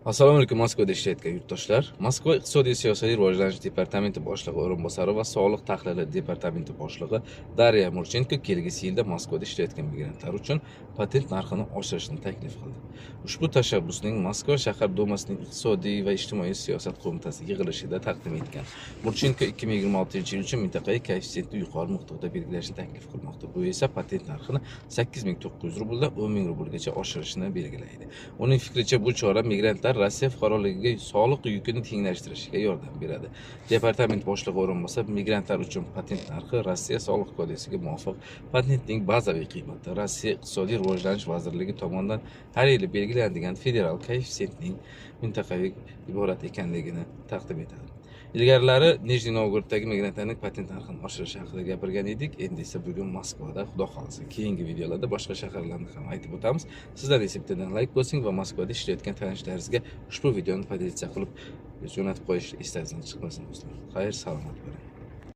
Assalomu alaykum, Moskvada ishlayotgan yurtdoshlar. Moskva iqtisodiy siyosiy rivojlanish departamenti boshlig'i o'rinbosari va sog'liq tahlili departamenti boshlig'i Darya Murchenko kelgusi yilda Moskvada ishlayotgan migrantlar uchun patent narxini oshirishni taklif qildi. Ushbu tashabbusning Moskva shahar dumasining iqtisodiy va ijtimoiy siyosat qo'mitasi yig'ilishida taqdim etgan. Murchenko 2026-yil uchun mintaqaviy koeffitsiyentni yuqori miqdorda belgilashni taklif qilmoqda. Bu esa patent narxini 8900 rubldan 10000 rublgacha oshirishni belgilaydi. Uning fikricha, bu chora migrantlar Rossiya fuqaroligiga soliq yukini tenglashtirishga yordam beradi. Departament boshlig'i o'rinbosari migrantlar uchun patent narxi Rossiya soliq kodeksiga muvofiq patentning bazaviy qiymati Rossiya iqtisodiy rivojlanish vazirligi tomonidan har yili belgilanadigan federal koeffitsiyentning mintaqaviy iborat ekanligini taqdim etadi. Ilgarilari Nijniy Novgoroddagi migrantlarning patent narxini oshirish haqida gapirgan edik. Endi esa bugun Moskvada, xudo xolasa, keyingi videolarda boshqa shaharlarni ham aytib o'tamiz. Sizlar esa bittadan like bosing va Moskvada ishlayotgan tanishlaringizga ushbu videoni pozitsiya qilib jo'natib qo'yish istagingiz chiqmasin do'stlar. Xayr, salomat bo'ling.